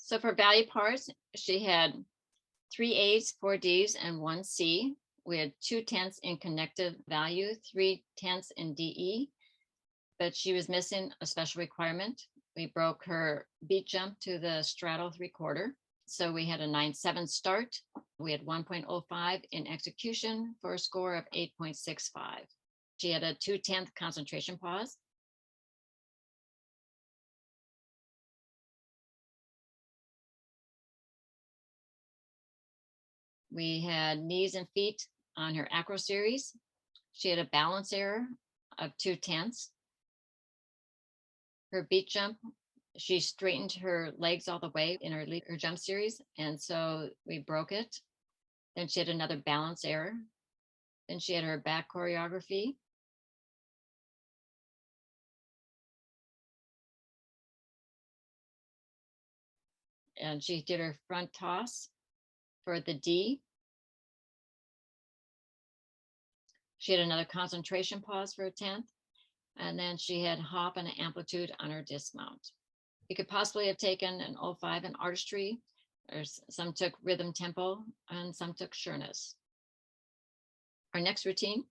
So for value parts, she had 3 A's, 4 D's, and 1 C. We had 2/10 in connective value, 3/10 in DE, but she was missing a special requirement. We broke her beat jump to the straddle 3/4. So we had a 9.7 start. We had 1.05 in execution for a score of 8.65. She had a 2/10 concentration pause. We had knees and feet on her acro series. She had a balance error of 2/10. Her beat jump, she straightened her legs all the way in her jump series, and so we broke it. Then she had another balance error. Then she had her back choreography. And she did her front toss for the D. She had another concentration pause for a 10th. And then she had hop and amplitude on her dismount. You could possibly have taken an 05 in artistry, or some took rhythm tempo, and some took sureness. Our next routine.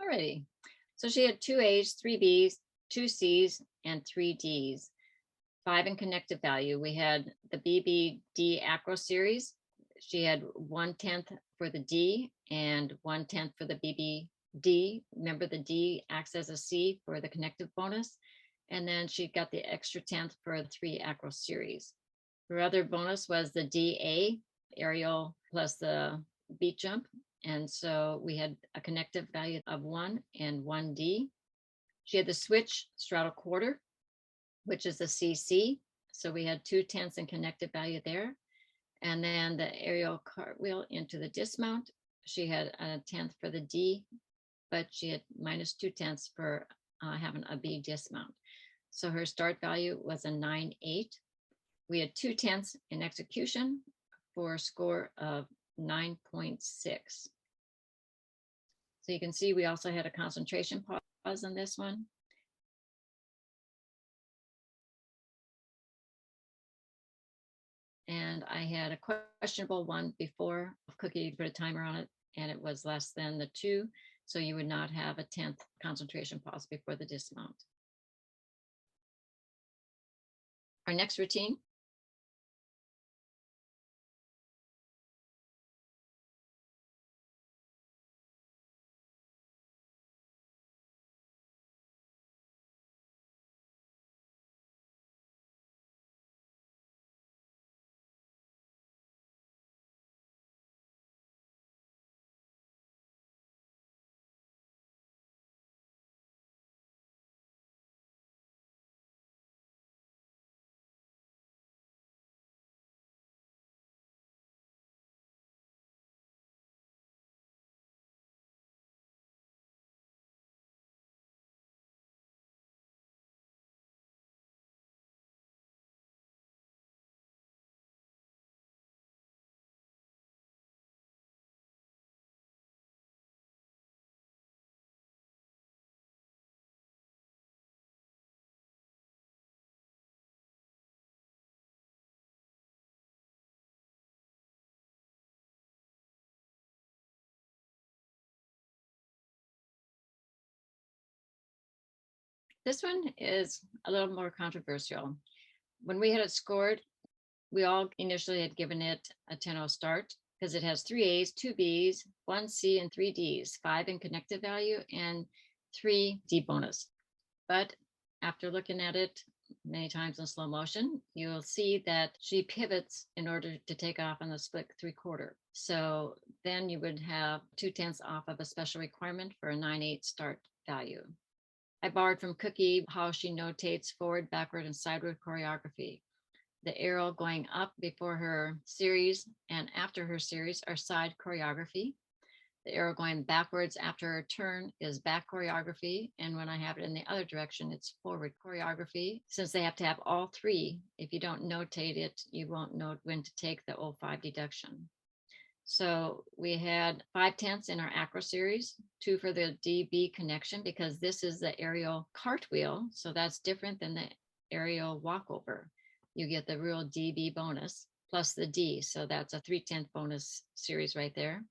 Alrighty. So she had 2 A's, 3 B's, 2 C's, and 3 D's. 5 in connective value. We had the BBD acro series. She had 1/10 for the D and 1/10 for the BBD. Remember, the D acts as a C for the connective bonus. And then she got the extra 10th for the 3 acro series. Her other bonus was the DA, aerial plus the beat jump. And so we had a connective value of 1 and 1D. She had the switch straddle quarter, which is the CC. So we had 2/10 in connective value there. And then the aerial cartwheel into the dismount. She had a 10th for the D, but she had minus 2/10 for having a B dismount. So her start value was a 9.8. We had 2/10 in execution for a score of 9.6. So you can see we also had a concentration pause on this one. And I had a questionable one before. Cookie, you put a timer on it, and it was less than the 2. So you would not have a 10th concentration pause before the dismount. Our next routine. This one is a little more controversial. When we had it scored, we all initially had given it a 10-0 start because it has 3 A's, 2 B's, 1 C, and 3 D's, 5 in connective value and 3 D bonus. But after looking at it many times in slow motion, you'll see that she pivots in order to take off on the split 3/4. So then you would have 2/10 off of a special requirement for a 9/8 start value. I borrowed from Cookie how she notates forward, backward, and sideward choreography. The arrow going up before her series and after her series are side choreography. The arrow going backwards after her turn is back choreography. And when I have it in the other direction, it's forward choreography. Since they have to have all three, if you don't notate it, you won't know when to take the 05 deduction. So we had 5/10 in our acro series, 2 for the DB connection, because this is the aerial cartwheel. So that's different than the aerial walkover. You get the real DB bonus plus the D. So that's a 3/10 bonus series right there.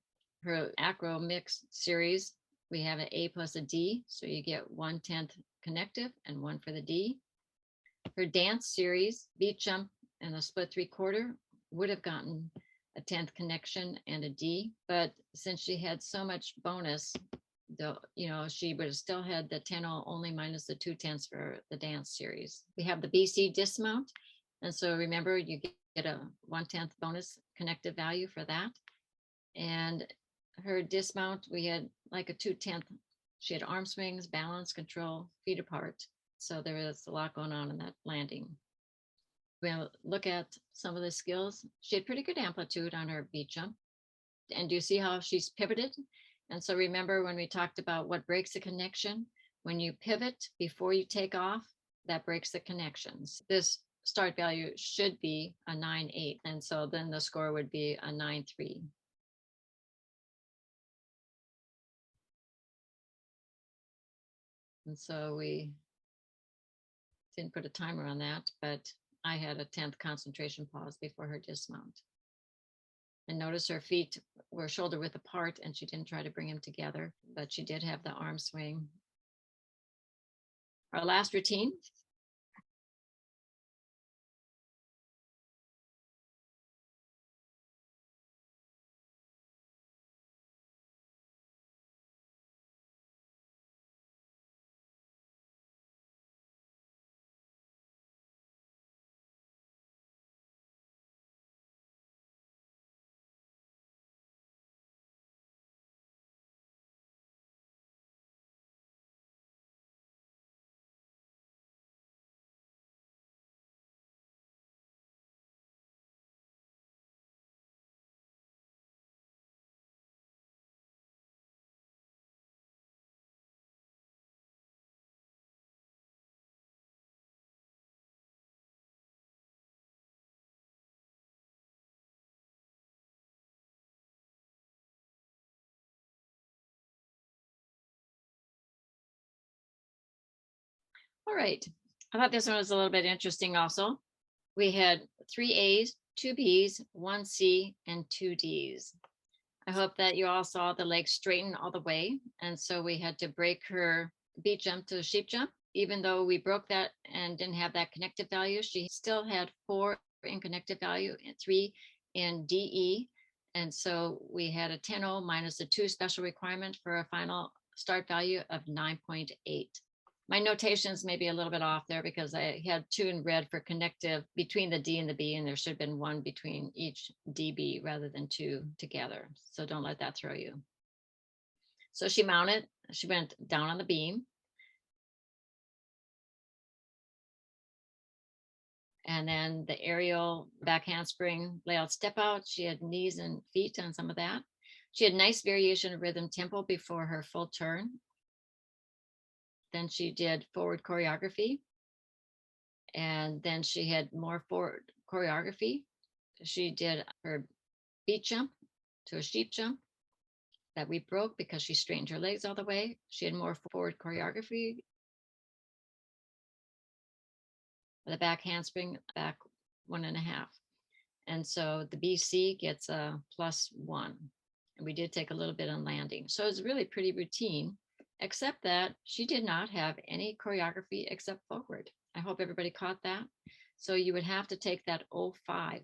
Her acro mix series, we have an A plus a D. So you get 1/10 connective and 1 for the D. Her dance series, beat jump and a split 3/4 would have gotten a 10th connection and a D, but since she had so much bonus, she would have still had the 10-0 only minus the 2/10 for the dance series. We have the BC dismount. And so remember, you get a 1/10 bonus connective value for that. And her dismount, we had like a 2/10. She had arm swings, balance, control, feet apart. So there was a lot going on in that landing. We'll look at some of the skills. She had pretty good amplitude on her beat jump. And do you see how she's pivoted? And so remember when we talked about what breaks the connection, when you pivot before you take off, that breaks the connections. This start value should be a 9/8. And so then the score would be a 9/3. And so we didn't put a timer on that, but I had a 10th concentration pause before her dismount. And notice her feet were shoulder width apart and she didn't try to bring them together, but she did have the arm swing. Our last routine. All right. I thought this one was a little bit interesting also. We had 3 A's, 2 B's, 1 C, and 2 D's. I hope that you all saw the legs straighten all the way. And so we had to break her beat jump to a sheep jump. Even though we broke that and didn't have that connective value, she still had 4 in connective value and 3 in DE. And so we had a 10-0 minus the 2 special requirement for a final start value of 9.8. My notations may be a little bit off there because I had 2 in red for connective between the D and the B, and there should have been 1 between each DB rather than 2 together. So don't let that throw you. So she mounted, she went down on the beam. And then the aerial back handspring layout step out. She had knees and feet on some of that. She had nice variation of rhythm tempo before her full turn. Then she did forward choreography. And then she had more forward choreography. She did her beat jump to a sheep jump that we broke because she straightened her legs all the way. She had more forward choreography. The back handspring, back 1.5. And so the BC gets a +1. And we did take a little bit on landing. So it's really pretty routine. except that she did not have any choreography except forward. I hope everybody caught that. So you would have to take that 05